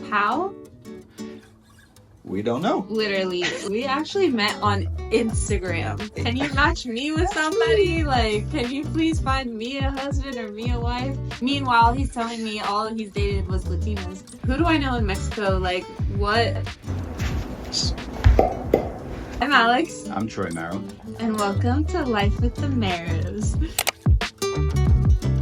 How? We don't know. Literally, we actually met on Instagram. Can you match me with somebody? Like, can you please find me a husband or me a wife? Meanwhile, he's telling me all he's dated was Latinas. Who do I know in Mexico? Like, what? I'm Alex. I'm Troy Marrow. And welcome to Life with the Marrows.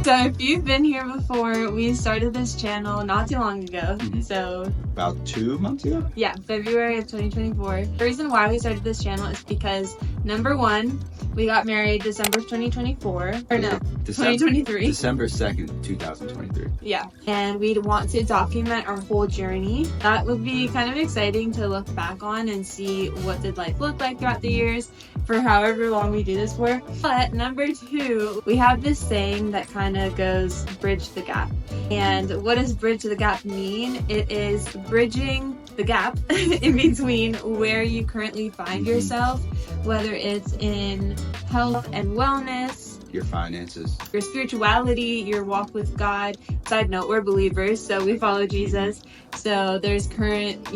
So if you've been here before, we started this channel not too long ago. So about 2 months ago? Yeah, February of 2024. The reason why we started this channel is because, number one, we got married December of 2024. Or no, 2023. December 2nd, 2023. Yeah. And we'd want to document our whole journey. That would be kind of exciting to look back on and see what did life look like throughout the years for however long we do this for. But number two, we have this saying that kind of goes bridge the gap. And what does bridge the gap mean? It is bridging the gap in between where you currently find yourself, whether it's in health and wellness, your finances, your spirituality, your walk with God. Side note, we're believers, so we follow Jesus. So there's current,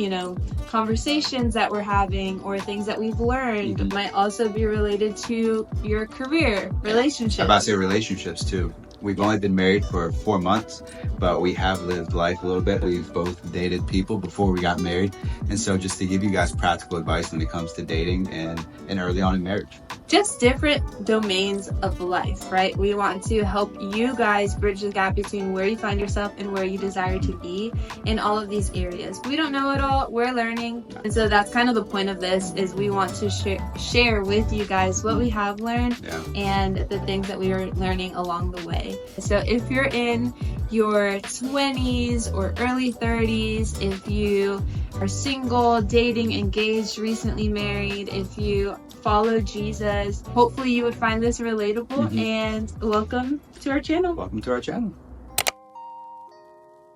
conversations that we're having or things that we've learned might also be related to your career, relationships. I'm about to say relationships too. We've only been married for 4 months, but we have lived life a little bit. We've both dated people before we got married. And so just to give you guys practical advice when it comes to dating and early on in marriage. Just different domains of life, right? We want to help you guys bridge the gap between where you find yourself and where you desire to be in all of these areas. We don't know it all, we're learning. And so that's kind of the point of this, is we want to share with you guys what we have learned and the things that we are learning along the way. So if you're in your 20s or early 30s, if you are single, dating, engaged, recently married, if you follow Jesus, hopefully you would find this relatable, and welcome to our channel. Welcome to our channel.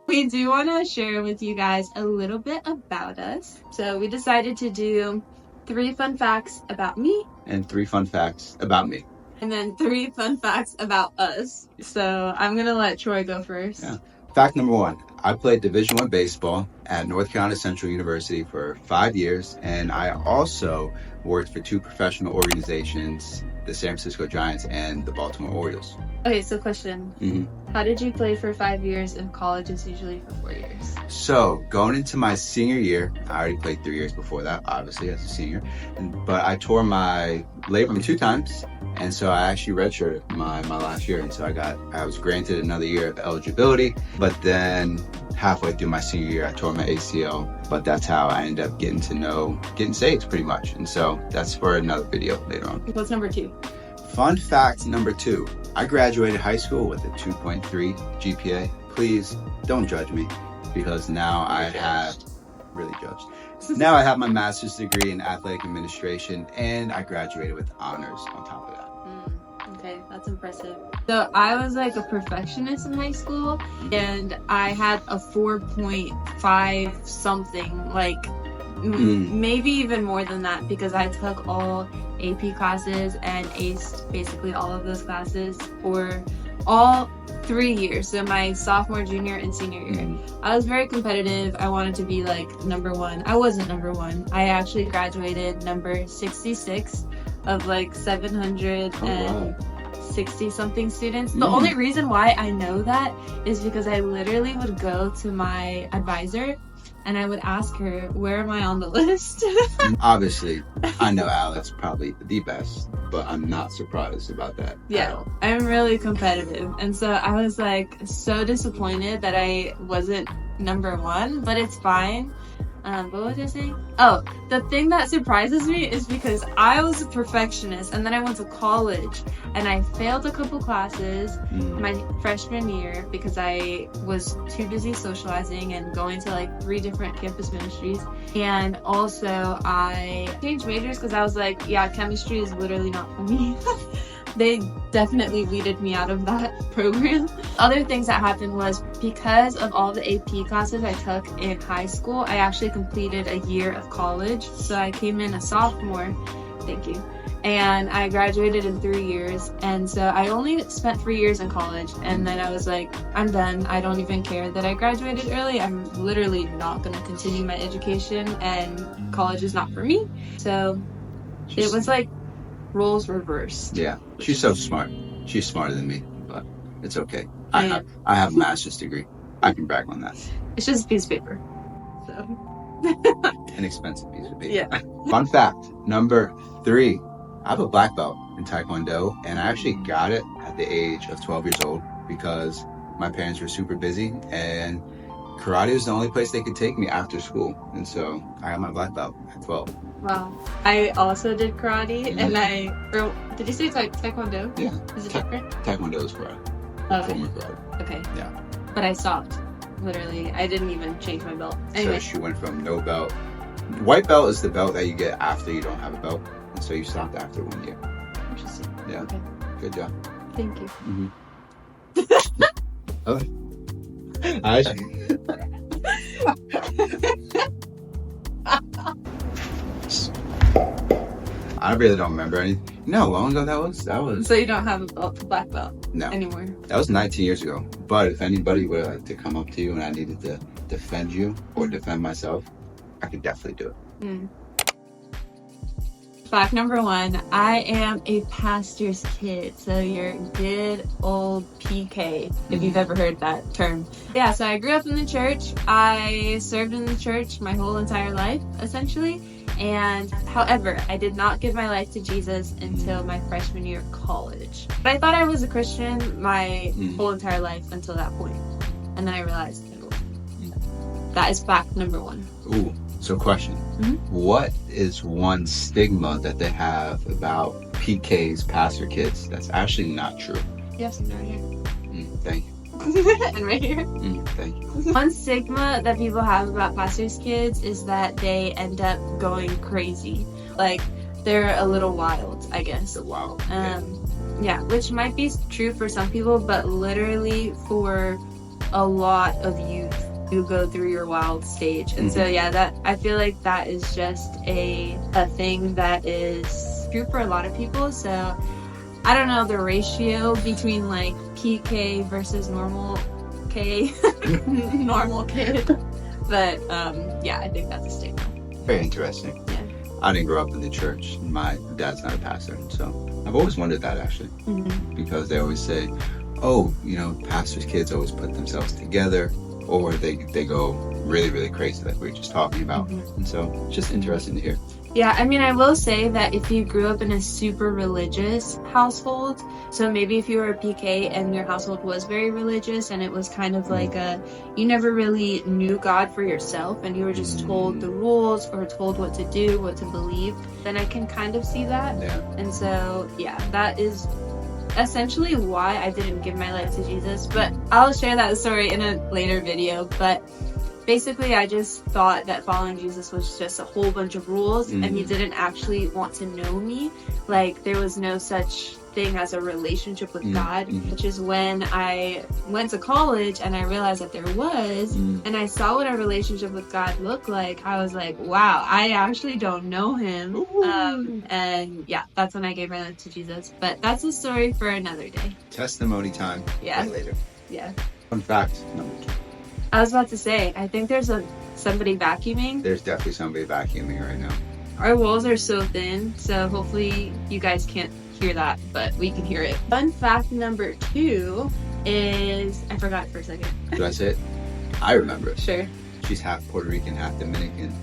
We do want to share with you guys a little bit about us. So we decided to do 3 fun facts about me. And 3 fun facts about me. And then 3 fun facts about us. So I'm going to let Troy go first. Yeah. Fact number 1, I played Division I baseball at North Carolina Central University for 5 years, and I also worked for 2 professional organizations, the San Francisco Giants and the Baltimore Orioles. Okay, so question. How did you play for 5 years if college is usually for 4 years? So, going into my senior year, I already played 3 years before that, obviously, as a senior, but I tore my labrum 2 times, and so I actually redshirted my last year, and so I was granted another year of eligibility, but then halfway through my senior year, I tore my ACL, but that's how I ended up getting saved pretty much, and so that's for another video later on. What's number 2? Fun fact number 2, I graduated high school with a 2.3 GPA. Please don't judge me, because now I have Now I have my master's degree in athletic administration, and I graduated with honors on top of that. Okay, that's impressive. So I was like a perfectionist in high school, and I had a 4.5 something, like maybe even more than that, because I took all AP classes and aced basically all of those classes for all 3 years. So my sophomore, junior, and senior year. I was very competitive. I wanted to be like number 1. I wasn't number 1. I actually graduated number 66 of like 760 something students. The only reason why I know that is because I literally would go to my advisor and I would ask her, where am I on the list? Obviously, I know Alex probably the best, but I'm not surprised about that. Yeah, I'm really competitive. And so I was like so disappointed that I wasn't number 1, but it's fine. What was I saying? Oh, the thing that surprises me is because I was a perfectionist, and then I went to college and I failed a couple classes my freshman year because I was too busy socializing and going to like 3 different campus ministries. And also I changed majors because I was like, yeah, chemistry is literally not for me. They definitely weeded me out of that program. Other things that happened was because of all the AP classes I took in high school, I actually completed a year of college. So I came in a sophomore Thank you. And I graduated in 3 years. And so I only spent 3 years in college. And then I was like, I'm done. I don't even care that I graduated early. I'm literally not going to continue my education. And college is not for me. So it was like roles reversed. Yeah. She's so smart. She's smarter than me. But it's okay. I have a master's degree. I can brag on that. It's just a piece of paper. So. An expensive piece of paper. Yeah. Fun fact, number 3. I have a black belt in Taekwondo, and I actually got it at the age of 12 years old because my parents were super busy, and karate was the only place they could take me after school. And so I got my black belt at 12. Wow. I also did karate, and did you say Taekwondo? Yeah. Is it different? Taekwondo is karate. Okay. Former karate. Okay. Yeah. But I stopped. Literally, I didn't even change my belt. Anyway. So she went from no belt. White belt is the belt that you get after you don't have a belt. And so you stopped after 1 year. Interesting. Yeah. Okay. Good job. Thank you. Mm-hmm. Okay. I really don't remember anything. You know how long ago that was? So you don't have a black belt No. anymore? That was 19 years ago. But if anybody would like to come up to you and I needed to defend you or defend myself, I could definitely do it. Mm. Fact number 1, I am a pastor's kid. So you're good old PK, if you've ever heard that term. Yeah, so I grew up in the church. I served in the church my whole entire life, essentially. And however, I did not give my life to Jesus until my freshman year of college. But I thought I was a Christian my whole entire life until that point. And then I realized that is fact number 1. Ooh, so question. What is one stigma that they have about PKs, pastor kids, that's actually not true? Yes, and right here. Thank you. And right here. Thank you. One stigma that people have about pastors' kids is that they end up going crazy. Like, they're a little wild, I guess. So wild. Yeah, which might be true for some people, but literally for a lot of youth, you go through your wild stage. And so yeah, that I feel like that is just a thing that is true for a lot of people. So I don't know the ratio between like PK versus normal K, normal kid, but yeah, I think that's a stigma. Very interesting. Yeah. I didn't grow up in the church. My dad's not a pastor, so I've always wondered that actually, because they always say, oh, you know, pastors' kids always put themselves together, or they go really, really crazy like we were just talking about. And so it's just interesting to hear. Yeah, I mean, I will say that if you grew up in a super religious household, so maybe if you were a PK and your household was very religious and it was kind of like you never really knew God for yourself and you were just told the rules or told what to do, what to believe, then I can kind of see that. Yeah. And so, yeah, that is essentially why I didn't give my life to Jesus, but I'll share that story in a later video. But basically, I just thought that following Jesus was just a whole bunch of rules and he didn't actually want to know me. Like, there was no such thing as a relationship with God, which is when I went to college and I realized that there was, and I saw what a relationship with God looked like. I was like, wow, I actually don't know him. And yeah, that's when I gave my life to Jesus. But that's a story for another day. Testimony time. Yeah. Later. Yeah. Fun fact number 2. I was about to say, I think there's somebody vacuuming. There's definitely somebody vacuuming right now. Our walls are so thin, so hopefully you guys can't hear that, but we can hear it. Fun fact number 2 is, I forgot for a second. Did I say it? I remember it. Sure. She's half Puerto Rican, half Dominican.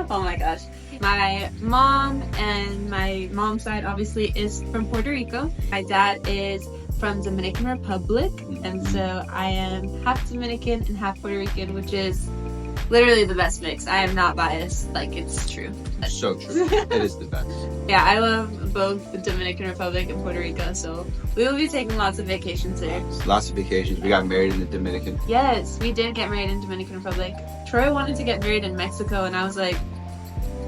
Oh my gosh. My mom and my mom's side obviously is from Puerto Rico. My dad is from Dominican Republic, and so I am half Dominican and half Puerto Rican, which is literally the best mix. I am not biased, like, it's true. So true. It is the best. Yeah, I love both the Dominican Republic and Puerto Rico, so we will be taking lots of vacations there. Lots of vacations. We got married in the Dominican. Yes, we did get married in Dominican Republic. Troy wanted to get married in Mexico, and I was like,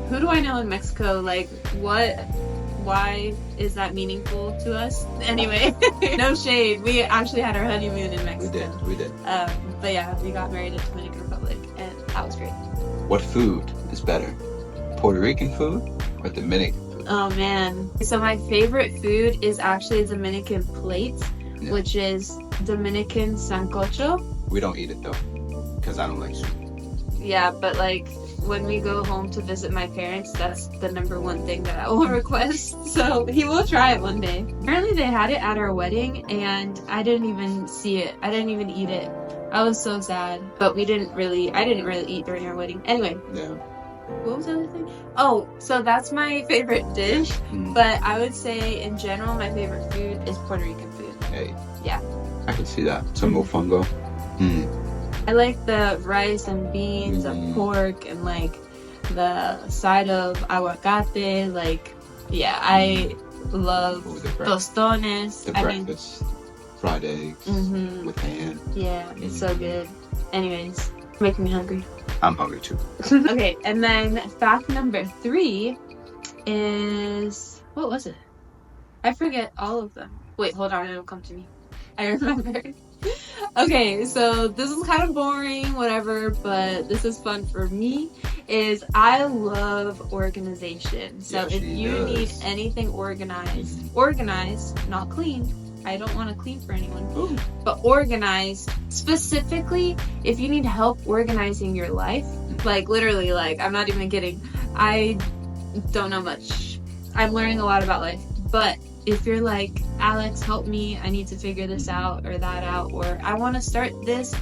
who do I know in Mexico? Like, what? Why is that meaningful to us? Anyway, no shade. We actually had our honeymoon in Mexico. We did. But yeah, we got married in Dominican Republic, and that was great. What food is better, Puerto Rican food or Dominican food? Oh man. So my favorite food is actually Dominican plate, which is Dominican sancocho. We don't eat it though, because I don't like soup. Yeah, but like when we go home to visit my parents, that's the number one thing that I will request. So he will try it one day. Apparently they had it at our wedding and I didn't even see it. I didn't even eat it. I was so sad. But I didn't really eat during our wedding. Anyway. Yeah. What was the other thing? Oh, so that's my favorite dish. But I would say in general my favorite food is Puerto Rican food. Hey. Yeah. I can see that. Some mofongo. I like the rice and beans and pork and like the side of aguacate. Like, yeah, I love tostones. The breakfast, fried eggs with ham. Yeah, it's so good. Anyways, making me hungry. I'm hungry too. Okay, and then fact number 3 is, what was it? I forget all of them. Wait, hold on, it'll come to me. I remember. Okay, so this is kind of boring, whatever, but this is fun for me, is I love organization. So if you need anything organized, not clean. I don't want to clean for anyone, but organized. Specifically, if you need help organizing your life, like literally, like I'm not even kidding. I don't know much. I'm learning a lot about life, but if you're like, Alex, help me, I need to figure this out or that out, or I want to start this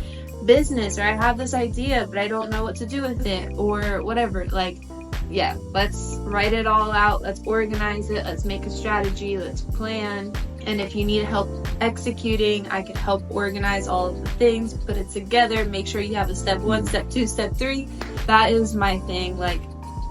business, or I have this idea, but I don't know what to do with it, or whatever, like, yeah, let's write it all out, let's organize it, let's make a strategy, let's plan, and if you need help executing, I can help organize all of the things, put it together, make sure you have a step 1, step 2, step 3. That is my thing. Like,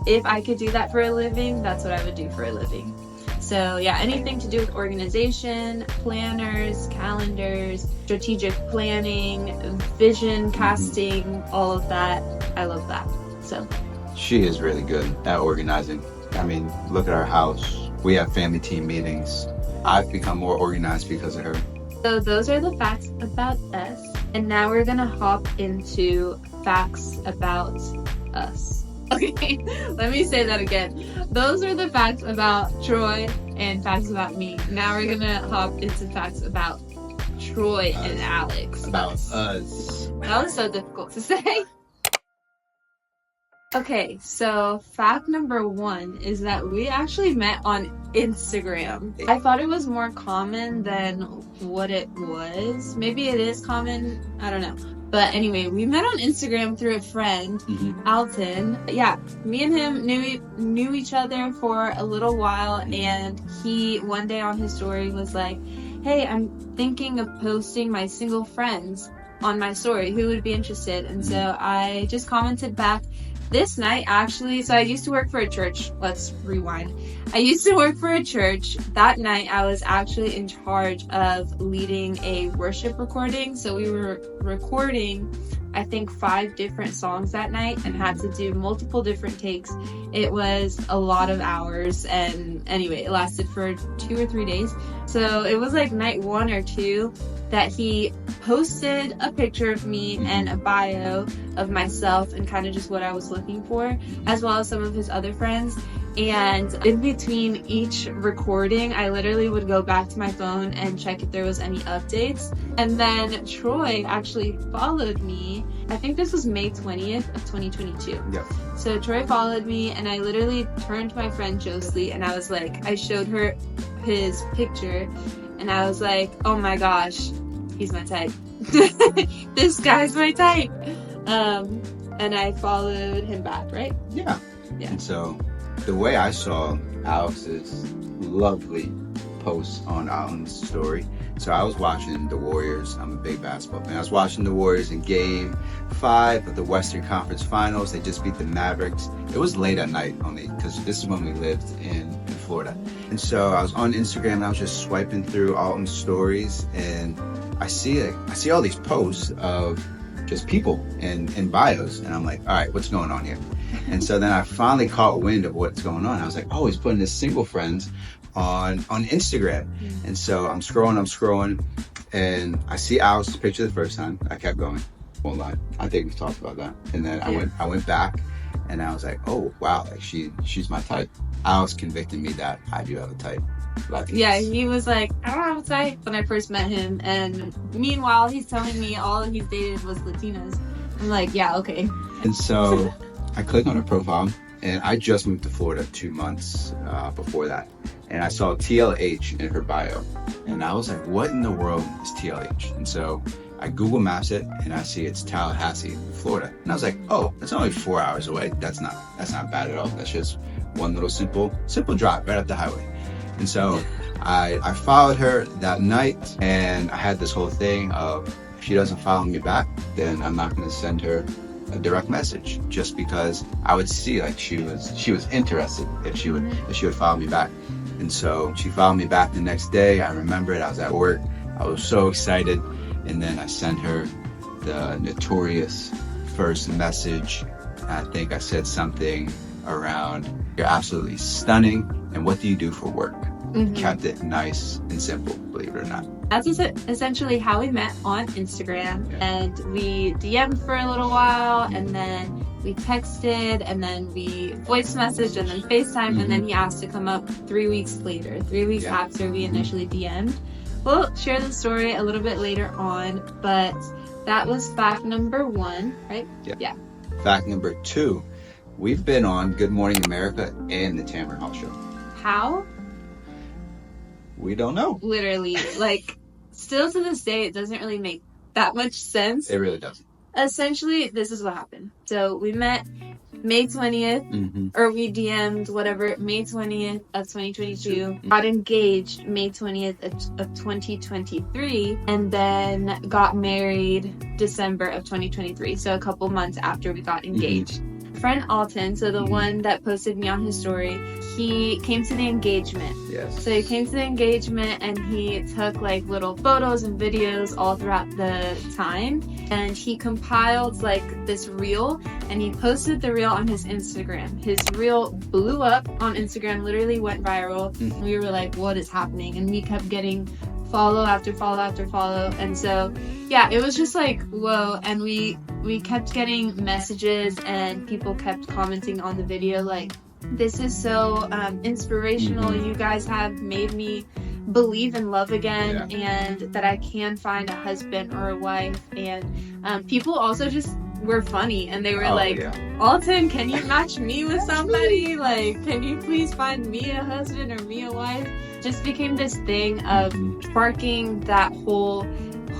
if I could do that for a living, that's what I would do for a living. So yeah, anything to do with organization, planners, calendars, strategic planning, vision casting, all of that. I love that. So she is really good at organizing. I mean, look at our house. We have family team meetings. I've become more organized because of her. So those are the facts about us. And now we're gonna hop into facts about us. Okay, let me say that again. Those are the facts about Troy and facts about me. Now we're gonna hop into facts about Troy and Alex. About us. That was so difficult to say. Okay, so fact number 1 is that we actually met on Instagram. I thought it was more common than what it was. Maybe it is common, I don't know. But anyway, we met on Instagram through a friend, Alton. Yeah, me and him knew each other for a little while, and he one day on his story was like, hey, I'm thinking of posting my single friends on my story. Who would be interested? And so I just commented back this night, actually. So I used to work for a church. Let's rewind. I used to work for a church. That night, I was actually in charge of leading a worship recording. So we were recording, I think, 5 different songs that night and had to do multiple different takes. It was a lot of hours. And anyway, it lasted for 2 or 3 days. So it was like night 1 or 2 that he posted a picture of me and a bio of myself and kind of just what I was looking for, as well as some of his other friends. And in between each recording, I literally would go back to my phone and check if there was any updates. And then Troy actually followed me. I think this was May 20th of 2022. Yep. So Troy followed me, and I literally turned to my friend Josie, and I was like, I showed her his picture, and I was like, oh my gosh, he's my type. This guy's my type. And I followed him back, right? Yeah. Yeah. And so the way I saw Alex's lovely post on Alton's story, so I was watching the Warriors. I'm a big basketball fan. I was watching the Warriors in Game 5 of the Western Conference Finals. They just beat the Mavericks. It was late at night only because this is when we lived in Florida. And so I was on Instagram and I was just swiping through Alton's stories, and I see all these posts of just people in bios, and I'm like, all right, what's going on here? And so then I finally caught wind of what's going on. I was like, oh, he's putting his single friends on Instagram. And so I'm scrolling, and I see Alex's picture the first time. I kept going, won't lie. I think we talked about that. And then I went back, And I was like, oh wow, like she's my type. Alex convicted me that I do have a type. Yeah, he was like, I don't have a type when I first met him, and meanwhile he's telling me all he's dated was Latinas. I'm like, yeah, okay. And so I click on her profile, and I just moved to Florida 2 months before that, and I saw TLH in her bio, and I was like, what in the world is TLH? And so I Google Maps it, and I see it's Tallahassee, Florida, and I was like, oh, that's only 4 hours away. That's not bad at all. That's just one little simple drive right up the highway. And so I followed her that night, and I had this whole thing of, if she doesn't follow me back, then I'm not going to send her a direct message, just because I would see like she was interested if she would follow me back. And so she followed me back the next day. I remember it. I was at work. I was so excited. And then I sent her the notorious first message. I think I said something around, you're absolutely stunning, and what do you do for work? Kept it nice and simple, believe it or not. That's essentially how we met on Instagram. Yeah. And we DM'd for a little while, and then we texted, and then we voice messaged, and then FaceTime, and then he asked to come up 3 weeks later, 3 weeks after we initially DM'd. We'll share the story a little bit later on, but that was fact number 1, right? Yeah. Fact number 2, we've been on Good Morning America and the Tamron Hall Show. How? We don't know. Literally, like, still to this day, it doesn't really make that much sense. It really doesn't. Essentially, this is what happened. So we met May 20th, or we DM'd, whatever, May 20th of 2022, got engaged May 20th of 2023, and then got married December of 2023, so a couple months after we got engaged. Friend Alton, so the one that posted me on his story, he came to the engagement. Yes. So he came to the engagement, and he took like little photos and videos all throughout the time, and he compiled like this reel, and he posted the reel on his Instagram. His reel blew up on Instagram, literally went viral. We were like, what is happening? And we kept getting follow after follow after follow, and so yeah, it was just like, whoa. And we kept getting messages, and people kept commenting on the video like, this is so inspirational. You guys have made me believe in love again, and that I can find a husband or a wife. And people also just were funny, and they were Alton, can you match me with somebody? Like, can you please find me a husband or me a wife? Just became this thing of sparking that whole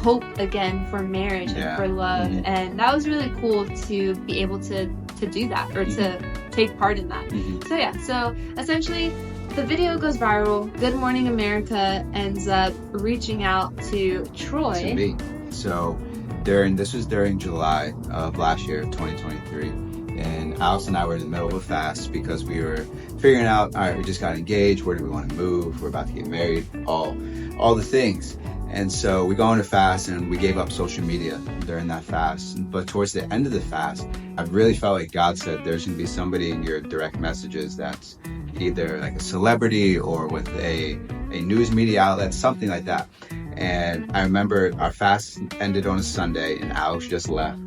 hope again for marriage and for love. And that was really cool to be able to do that, or to take part in that. So essentially the video goes viral. Good Morning America ends up reaching out to Troy. To me. So this was during July of last year, 2023, and Alice and I were in the middle of a fast because we were figuring out, all right, we just got engaged, where do we want to move, we're about to get married, all the things. And so we go on a fast, and we gave up social media during that fast. But towards the end of the fast, I really felt like God said there's going to be somebody in your direct messages that's either like a celebrity or with a news media outlet, something like that. And I remember our fast ended on a Sunday, and Alex just left.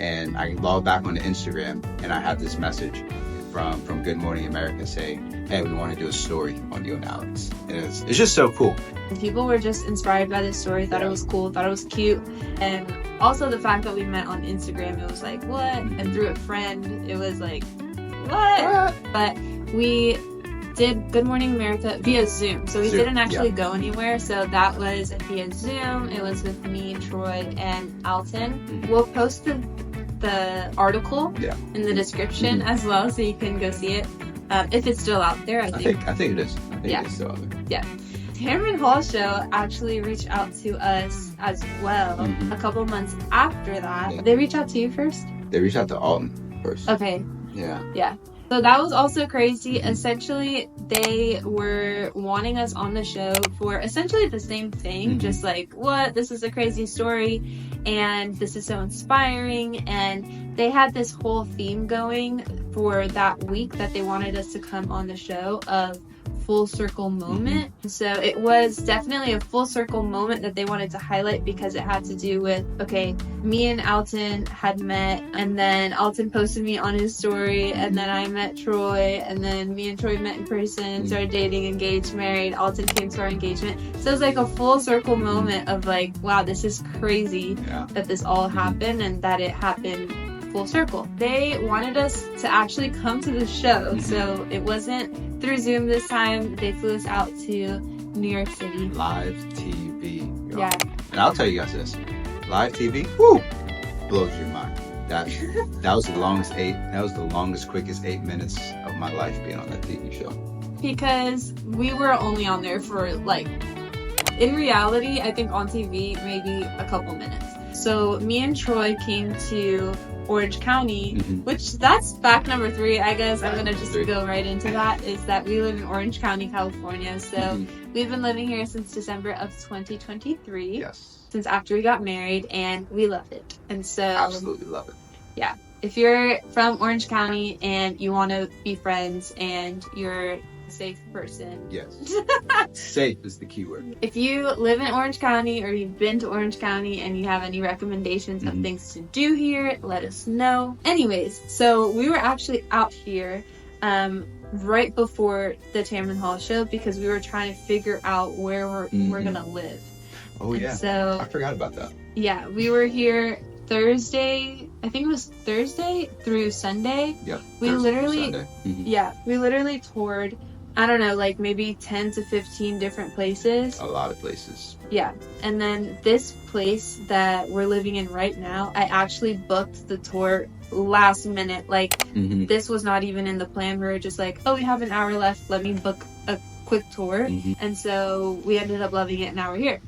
And I logged back onto Instagram, and I had this message from Good Morning America saying, hey, we want to do a story on you and Alex. And it's just so cool. People were just inspired by this story, thought it was cool, thought it was cute. And also the fact that we met on Instagram, it was like, what? And through a friend, it was like, what? But we did Good Morning America via Zoom. So we didn't actually go anywhere. So that was via Zoom. It was with me, Troy, and Alton. We'll post the article in the description as well, so you can go see it. If it's still out there, I think it is. I think it is still out there. Yeah. Tamron Hall Show actually reached out to us as well a couple months after that. Yeah. They reached out to you first? They reached out to Alton first. Okay. Yeah. So that was also crazy. Essentially, they were wanting us on the show for essentially the same thing. Just like, what? This is a crazy story, and this is so inspiring. And they had this whole theme going for that week that they wanted us to come on the show of full circle moment. So it was definitely a full circle moment that they wanted to highlight because it had to do with, okay, me and Alton had met, and then Alton posted me on his story, and then I met Troy, and then me and Troy met in person, started dating, engaged, married. Alton came to our engagement. So it was like a full circle moment of like, wow, this is crazy that this all happened and that it happened full circle. They wanted us to actually come to the show, so it wasn't through Zoom this time. They flew us out to New York City. Live TV. Y'all. Yeah. And I'll tell you guys this. Live TV, whoo, blows your mind. That was the longest, quickest 8 minutes of my life being on that TV show. Because we were only on there for like, in reality, I think on TV, maybe a couple minutes. So me and Troy came to Orange County, which that's fact number 3. I guess I'm gonna just go right into that, is that we live in Orange County, California. So we've been living here since December of 2023. Yes. Since after we got married, and we love it. And so absolutely love it. Yeah. If you're from Orange County and you want to be friends and you're a safe person. Yes. Safe is the key word. If you live in Orange County or you've been to Orange County and you have any recommendations of things to do here, let us know. Anyways, so we were actually out here right before the Tamron Hall Show because we were trying to figure out where we're going to live. Oh, yeah. So I forgot about that. Yeah, we were here Thursday, I think it was Thursday through Sunday. Yeah. We literally toured, I don't know, like maybe 10 to 15 different places. A lot of places. Yeah. And then this place that we're living in right now, I actually booked the tour last minute. Like, this was not even in the plan. We were just like, oh, we have an hour left. Let me book a quick tour. And so we ended up loving it, and now we're here.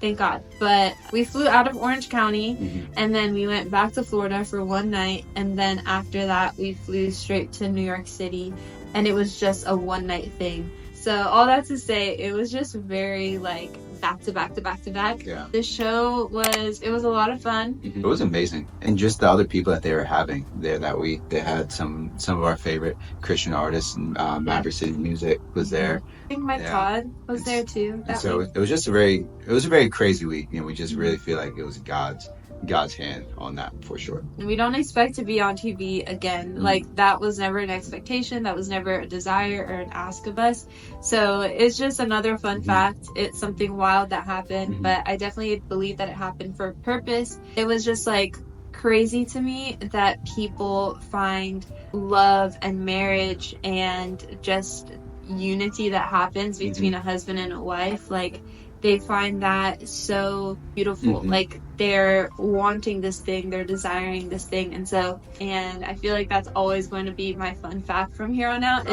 Thank God. But we flew out of Orange County, and then we went back to Florida for one night, and then after that we flew straight to New York City, and it was just a one-night thing. So all that to say, it was just very like back to back to back to back. Yeah. The show was a lot of fun. It was amazing, and just the other people that they were having there that week. They had some of our favorite Christian artists, and Maverick City Music was there. I think Mike Todd was there too. So it was just a very crazy week, and we just really feel like it was God's hand on that for sure. We don't expect to be on TV again. Like, that was never an expectation. That was never a desire or an ask of us. So it's just another fun fact. It's something wild that happened, but I definitely believe that it happened for a purpose. It was just like crazy to me that people find love and marriage and just unity that happens between a husband and a wife. Like, they find that so beautiful. Like, they're wanting this thing, they're desiring this thing, and I feel like that's always going to be my fun fact from here on out.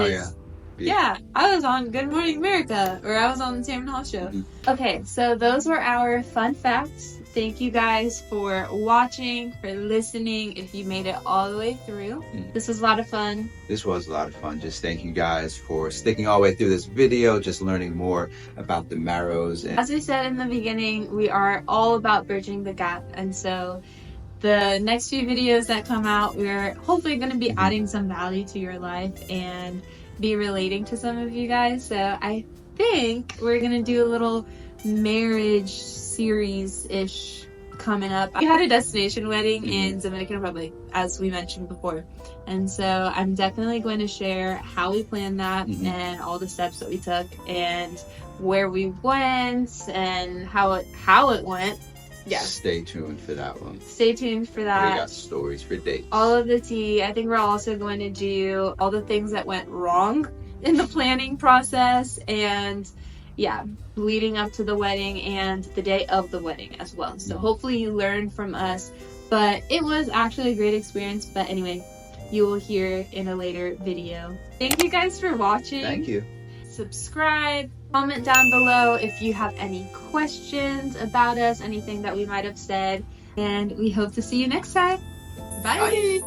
Yeah, I was on Good Morning America, or I was on the Tamron Hall Show. Okay, so those were our fun facts. Thank you guys for watching, for listening, if you made it all the way through. This was a lot of fun. This was a lot of fun. Just thank you guys for sticking all the way through this video, just learning more about the Marrows. As we said in the beginning, we are all about bridging the gap, and so the next few videos that come out, we're hopefully going to be adding some value to your life and be relating to some of you guys. So I think we're going to do a little marriage series-ish coming up. We had a destination wedding in Dominican Republic, as we mentioned before, and so I'm definitely going to share how we planned that and all the steps that we took and where we went and how it went. Yeah. Stay tuned for that one. Stay tuned for that. We got stories for dates. All of the tea. I think we're also going to do all the things that went wrong in the planning process, and leading up to the wedding and the day of the wedding as well. So hopefully you learned from us, but it was actually a great experience. But anyway, you will hear in a later video. Thank you guys for watching. Thank you. Subscribe, comment down below if you have any questions about us, anything that we might have said, and we hope to see you next time. Bye.